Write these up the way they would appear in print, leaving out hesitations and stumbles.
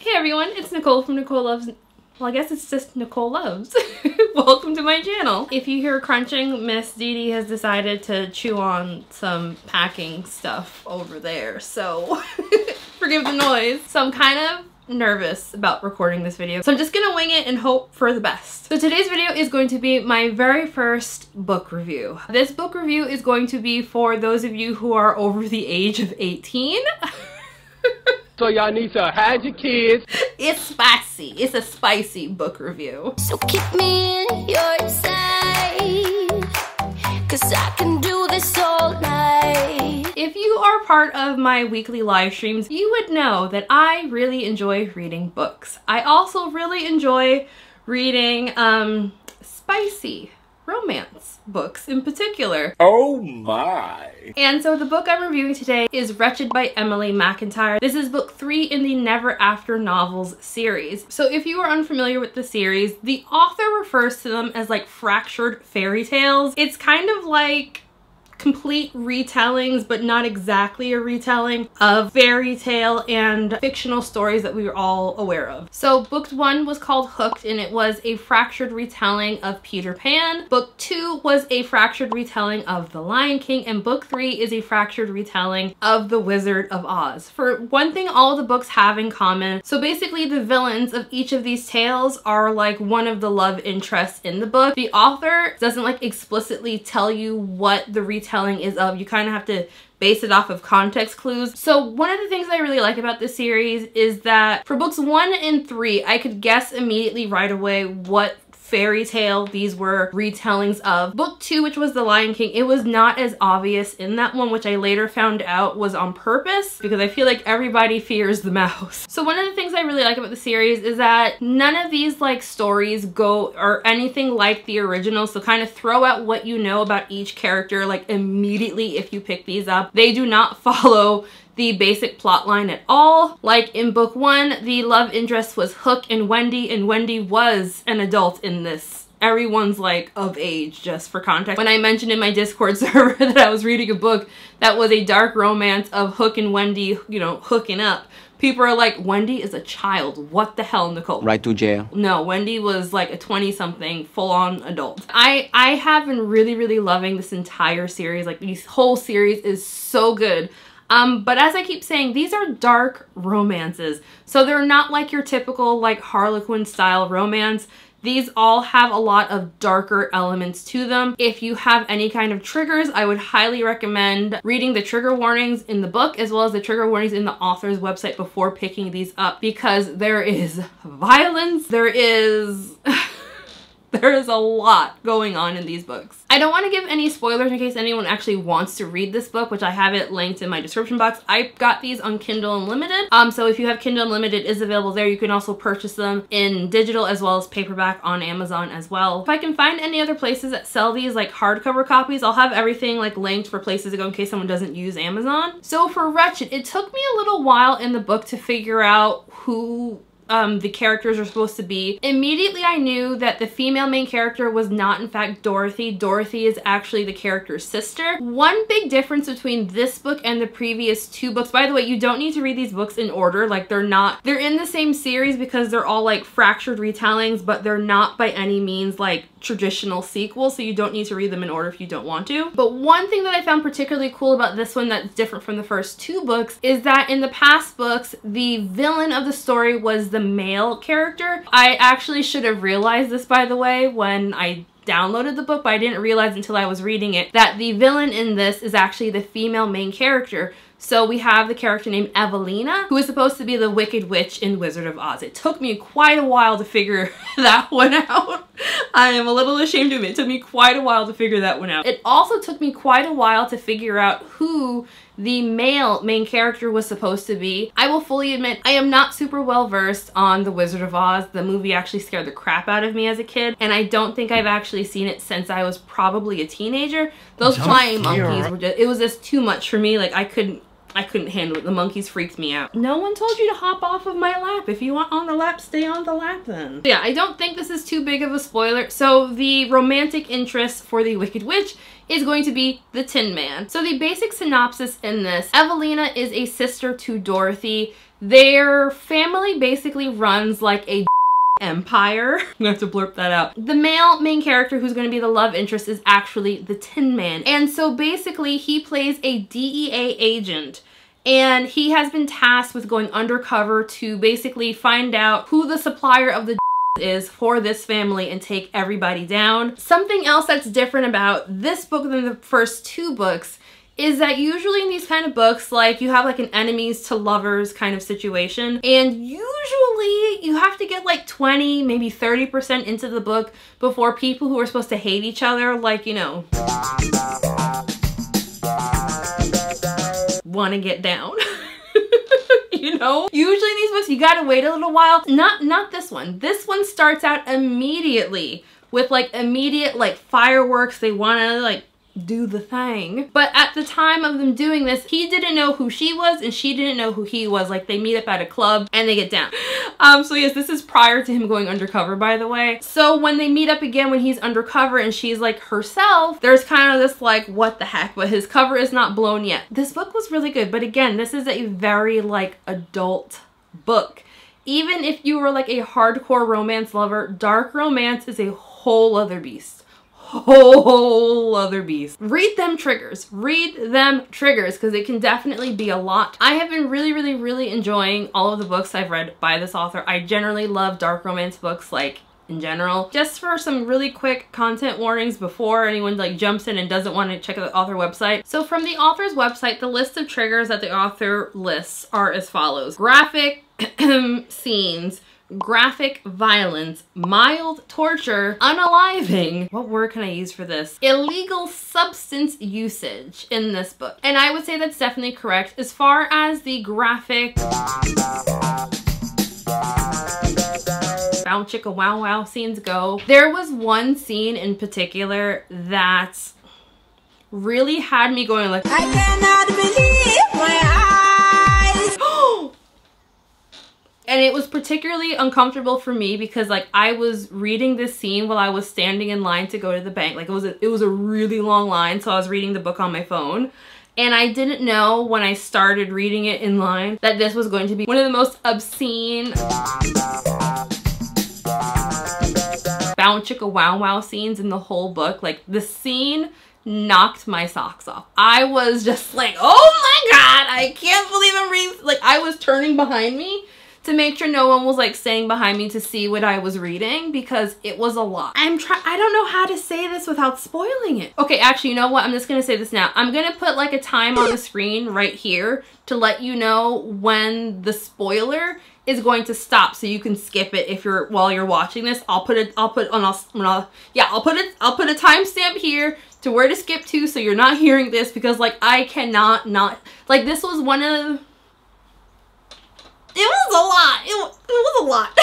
Hey everyone, it's Nicole from Nicole Loves. Well, I guess it's just Nicole Loves. Welcome to my channel. If you hear crunching, Miss Dee Dee has decided to chew on some packing stuff over there, so forgive the noise. So I'm kind of nervous about recording this video, so I'm just gonna wing it and hope for the best. So today's video is going to be my very first book review. This book review is going to be for those of you who are over the age of 18. So y'all need to hide your kids. It's spicy. It's a spicy book review. So keep me in your sight, 'cause I can do this all night. If you are part of my weekly live streams, you would know that I really enjoy reading books. I also really enjoy reading spicy romance books in particular. Oh my. And so the book I'm reviewing today is Wretched by Emily McIntire. This is book 3 in the Never After novels series. So if you are unfamiliar with the series, the author refers to them as like fractured fairy tales. It's kind of like complete retellings, but not exactly a retelling of fairy tale and fictional stories that we were all aware of. So book 1 was called Hooked, and it was a fractured retelling of Peter Pan. Book 2 was a fractured retelling of The Lion King, and book 3 is a fractured retelling of The Wizard of Oz. For one thing, all the books have in common. So basically the villains of each of these tales are like one of the love interests in the book. The author doesn't like explicitly tell you what the retelling is of. You kind of have to base it off of context clues. So one of the things I really like about this series is that for books 1 and 3, I could guess immediately right away what fairy tale these were retellings of. Book 2, which was The Lion King, it was not as obvious in that one, which I later found out was on purpose because I feel like everybody fears the mouse. So one of the things I really like about the series is that none of these like stories go or anything like the original, so kind of throw out what you know about each character like immediately if you pick these up. They do not follow the basic plot line at all. Like in book 1, the love interest was Hook and Wendy was an adult in this. Everyone's like of age, just for context. When I mentioned in my Discord server that I was reading a book that was a dark romance of Hook and Wendy, you know, hooking up, people are like, Wendy is a child. What the hell, Nicole? Right to jail. No, Wendy was like a 20-something full-on adult. I have been really loving this entire series. Like, this whole series is so good. But as I keep saying, these are dark romances. So they're not like your typical like Harlequin style romance. These all have a lot of darker elements to them. If you have any kind of triggers, I would highly recommend reading the trigger warnings in the book as well as the trigger warnings in the author's website before picking these up, because there is violence, there is a lot going on in these books. I don't want to give any spoilers in case anyone actually wants to read this book, which I have it linked in my description box. I got these on Kindle Unlimited. So if you have Kindle Unlimited, it is available there. You can also purchase them in digital as well as paperback on Amazon as well. If I can find any other places that sell these like hardcover copies, I'll have everything like linked for places to go in case someone doesn't use Amazon. So for Wretched, it took me a little while in the book to figure out who the characters are supposed to be. Immediately I knew that the female main character was not in fact Dorothy. Dorothy is actually the character's sister. One big difference between this book and the previous 2 books, by the way, you don't need to read these books in order. Like they're in the same series because they're all like fractured retellings, but they're not by any means like traditional sequels, so you don't need to read them in order if you don't want to. But one thing that I found particularly cool about this one that's different from the first 2 books is that in the past books, the villain of the story was the male character. I actually should have realized this, by the way, when I downloaded the book, but I didn't realize until I was reading it that the villain in this is actually the female main character. So we have the character named Evelina, who is supposed to be the Wicked Witch in Wizard of Oz. It took me quite a while to figure that one out. I am a little ashamed to admit, it took me quite a while to figure that one out. It also took me quite a while to figure out who the male main character was supposed to be. I will fully admit, I am not super well versed on The Wizard of Oz. The movie actually scared the crap out of me as a kid, and I don't think I've actually seen it since I was probably a teenager. Those flying monkeys were just, it was just too much for me. Like I couldn't handle it. The monkeys freaked me out. No one told you to hop off of my lap. If you want on the lap, stay on the lap then. Yeah, I don't think this is too big of a spoiler. So the romantic interest for the Wicked Witch is going to be the Tin Man. So the basic synopsis in this, Evelina is a sister to Dorothy. Their family basically runs like a empire. I'm gonna have to blurb that out. The male main character who's gonna be the love interest is actually the Tin Man. And so basically he plays a DEA agent, and he has been tasked with going undercover to basically find out who the supplier of the is for this family and take everybody down. Something else that's different about this book than the first two books is that usually in these kind of books, like, you have like an enemies to lovers kind of situation, and usually you have to get like 20, maybe 30% into the book before people who are supposed to hate each other, like, you know, want to get down. You know, usually in these books you gotta wait a little while. Not this one. This one starts out immediately with like immediate like fireworks. They want to like do the thing. But at the time of them doing this, he didn't know who she was and she didn't know who he was. Like, they meet up at a club and they get down. So yes, this is prior to him going undercover, by the way. So when they meet up again, when he's undercover and she's like herself, there's kind of this like, what the heck, but his cover is not blown yet. This book was really good, but again, this is a very like adult book. Even if you were like a hardcore romance lover, dark romance is a whole other beast. Whole other beast. Read them triggers. Read them triggers, because it can definitely be a lot. I have been really enjoying all of the books I've read by this author. I generally love dark romance books, like, in general. Just for some really quick content warnings before anyone like jumps in and doesn't want to check out the author website. So from the author's website, the list of triggers that the author lists are as follows: graphic scenes, graphic violence, mild torture, unaliving, what word can I use for this? Illegal substance usage in this book. And I would say that's definitely correct. As far as the graphic bow chicka wow wow scenes go, there was one scene in particular that really had me going like, I cannot believe my eyes. And it was particularly uncomfortable for me because like I was reading this scene while I was standing in line to go to the bank. Like it was a really long line, so I was reading the book on my phone. And I didn't know when I started reading it in line that this was going to be one of the most obscene bow chicka wow wow scenes in the whole book. Like, the scene knocked my socks off. I was just like, oh my god, I can't believe I'm reading. Like, I was turning behind me to make sure no one was like staying behind me to see what I was reading, because it was a lot. I don't know how to say this without spoiling it. Okay, actually, you know what? I'm just gonna say this now. I'm gonna put like a time on the screen right here to let you know when the spoiler is going to stop, so you can skip it if you're while you're watching this. I'll put a timestamp here to where to skip to, so you're not hearing this, because like I cannot not, like, this was one of, it was a lot. It was a lot.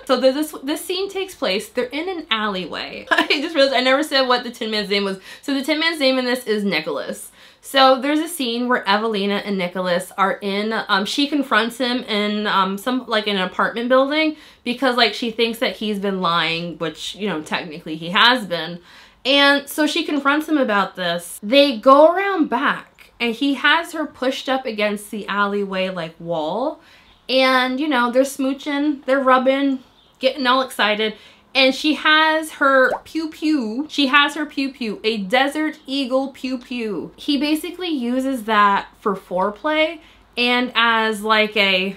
So this scene takes place, they're in an alleyway. I just realized I never said what the Tin Man's name was. So the Tin Man's name in this is Nicholas. So there's a scene where Evelina and Nicholas are in, she confronts him in an apartment building because like she thinks that he's been lying, which, you know, technically he has been. And so she confronts him about this. They go around back and he has her pushed up against the alleyway like wall, and you know, they're smooching, they're rubbing, getting all excited, and she has her pew pew. She has her pew pew, a Desert Eagle pew pew. He basically uses that for foreplay and as like a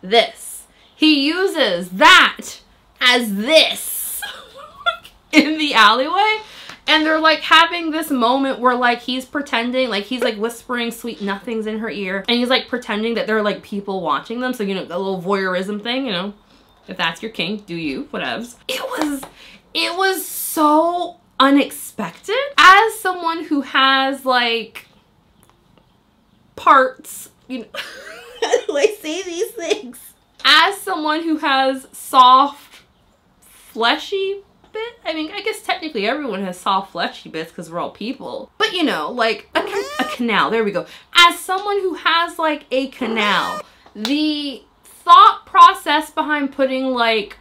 this. He uses that as this in the alleyway. And they're like having this moment where like he's pretending, like he's like whispering sweet nothings in her ear, and he's like pretending that there are like people watching them. So, you know, a little voyeurism thing, you know, if that's your kink, do you, whatevs. It was so unexpected. As someone who has like parts, you know, how do I say these things? As someone who has soft, fleshy bit. I mean, I guess technically everyone has soft fleshy bits because we're all people. But you know, like a canal, there we go. As someone who has like a canal, the thought process behind putting like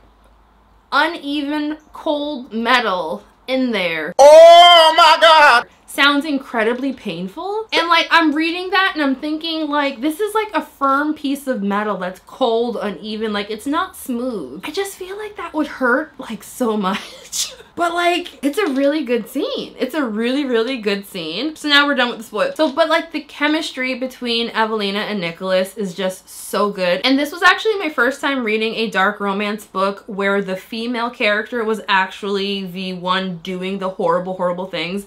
uneven cold metal in there, oh my god, sounds incredibly painful. And like, I'm reading that and I'm thinking like, this is like a firm piece of metal that's cold, uneven, like it's not smooth. I just feel like that would hurt like so much. But like, it's a really good scene. It's a really, really good scene. So now we're done with the spoilers. So, but like the chemistry between Evelina and Nicholas is just so good. And this was actually my first time reading a dark romance book where the female character was actually the one doing the horrible, horrible things.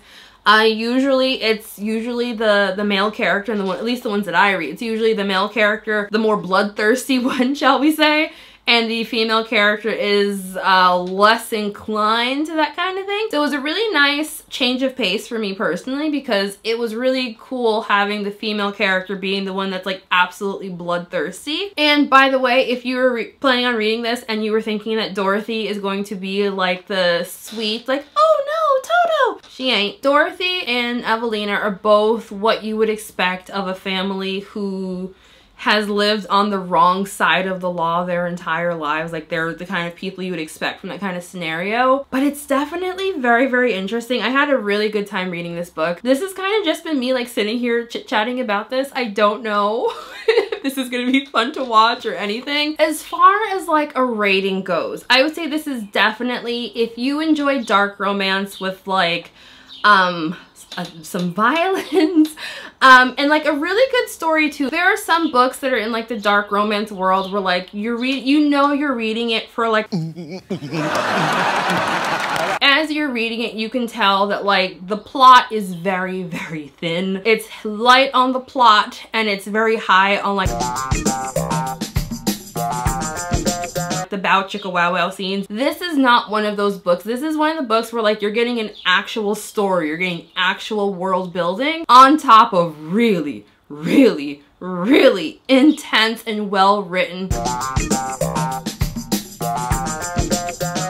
It's usually the male character, and at least the ones that I read, it's usually the male character, the more bloodthirsty one, shall we say. And the female character is less inclined to that kind of thing. So it was a really nice change of pace for me personally, because it was really cool having the female character being the one that's like absolutely bloodthirsty. And by the way, if you were planning on reading this and you were thinking that Dorothy is going to be like the sweet, like, oh no, Toto, she ain't. Dorothy and Evelina are both what you would expect of a family who has lived on the wrong side of the law their entire lives. Like, they're the kind of people you would expect from that kind of scenario. But it's definitely very, very interesting. I had a really good time reading this book. This has kind of just been me like sitting here chit-chatting about this. I don't know if this is gonna be fun to watch or anything. As far as like a rating goes, I would say this is definitely, if you enjoy dark romance with like some violence, and like a really good story too. There are some books that are in like the dark romance world where like you're reading it for like as you're reading it, you can tell that like the plot is very, very thin. It's light on the plot and it's very high on like the bow chicka wow wow scenes. This is not one of those books. This is one of the books where like you're getting an actual story, you're getting actual world building on top of really, really, really intense and well written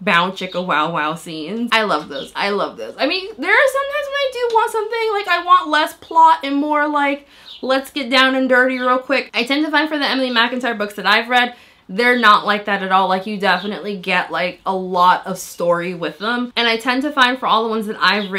bow chicka wow wow scenes. I love those. I love those. I mean, there are sometimes when I do want something like I want less plot and more like let's get down and dirty real quick. I tend to find for the Emily McIntire books that I've read, they're not like that at all. Like, you definitely get like a lot of story with them. And I tend to find for all the ones that I've all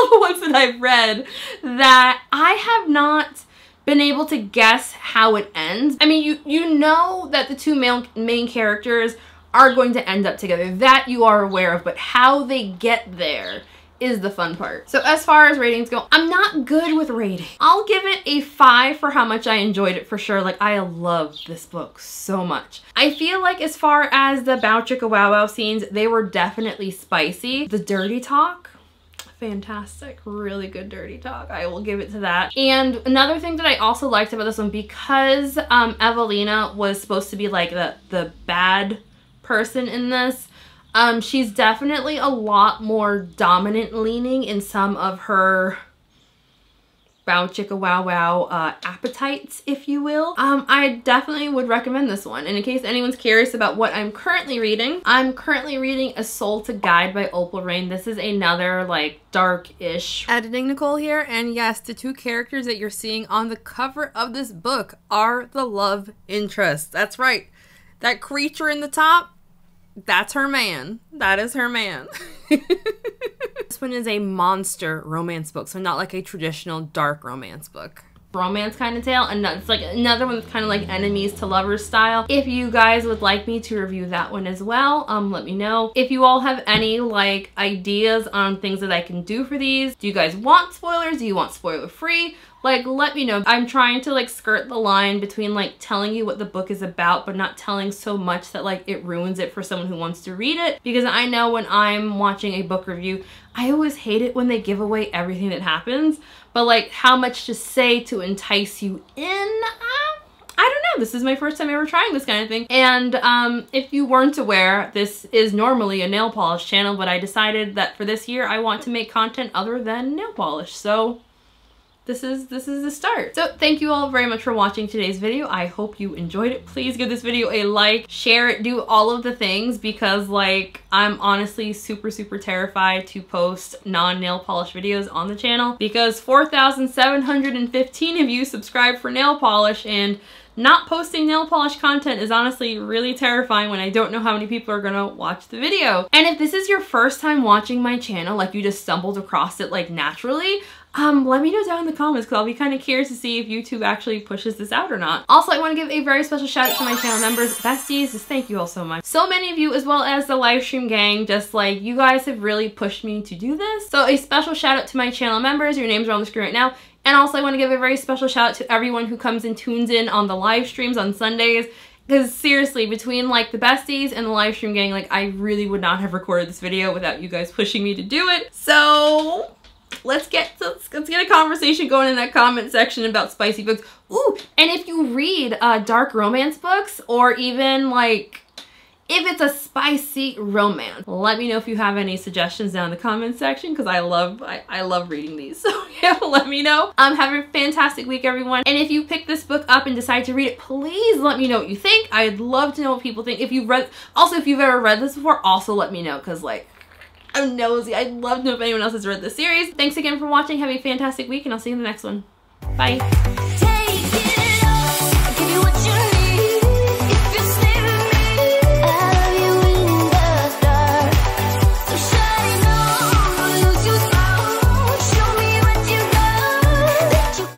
the ones that I've read, that I have not been able to guess how it ends. I mean, you know that the two main characters are going to end up together. That you are aware of, but how they get there is the fun part. So as far as ratings go, I'm not good with rating. I'll give it a 5 for how much I enjoyed it for sure. Like, I love this book so much. I feel like as far as the bow chicka wow wow scenes, they were definitely spicy. The dirty talk, fantastic, really good dirty talk. I will give it to that. And another thing that I also liked about this one, because Evelina was supposed to be like the bad person in this, she's definitely a lot more dominant leaning in some of her bow chicka wow wow appetites, if you will. I definitely would recommend this one. And in case anyone's curious about what I'm currently reading, I'm currently reading A Soul to Guide by Opal Rain. This is another like dark-ish. Editing Nicole here, and yes, the two characters that you're seeing on the cover of this book are the love interests. That's right. That creature in the top, that's her man. That is her man. This one is a monster romance book, so not like a traditional dark romance book. Romance kind of tale, and it's like another one that's kind of like enemies to lovers style. If you guys would like me to review that one as well, let me know. If you all have any like ideas on things that I can do for these, do you guys want spoilers? Do you want spoiler free? Like, let me know. I'm trying to like skirt the line between like telling you what the book is about, but not telling so much that like it ruins it for someone who wants to read it. Because I know when I'm watching a book review, I always hate it when they give away everything that happens. But like how much to say to entice you in, I don't know. This is my first time ever trying this kind of thing. And if you weren't aware, this is normally a nail polish channel, but I decided that for this year I want to make content other than nail polish. So this is the start. So thank you all very much for watching today's video. I hope you enjoyed it. Please give this video a like, share it, do all of the things, because like I'm honestly super terrified to post non-nail polish videos on the channel, because 4,715 of you subscribe for nail polish and not posting nail polish content is honestly really terrifying when I don't know how many people are gonna watch the video. And if this is your first time watching my channel, like you just stumbled across it like naturally, let me know down in the comments because I'll be kind of curious to see if YouTube actually pushes this out or not. Also, I want to give a very special shout out to my channel members, besties, just thank you all so much. So many of you, as well as the live stream gang, just like you guys have really pushed me to do this. So a special shout out to my channel members, your names are on the screen right now. And also I want to give a very special shout out to everyone who comes and tunes in on the live streams on Sundays. Because seriously, between like the besties and the live stream gang, like I really would not have recorded this video without you guys pushing me to do it. So let's get a conversation going in that comment section about spicy books. Ooh, and if you read dark romance books, or even like if it's a spicy romance, let me know if you have any suggestions down in the comment section because I love reading these. So yeah, let me know. Have a fantastic week, everyone. And if you pick this book up and decide to read it, please let me know what you think. I'd love to know what people think. If you've ever read this before, also let me know because like I'm nosy. I'd love to know if anyone else has read this series. Thanks again for watching. Have a fantastic week and I'll see you in the next one. Bye.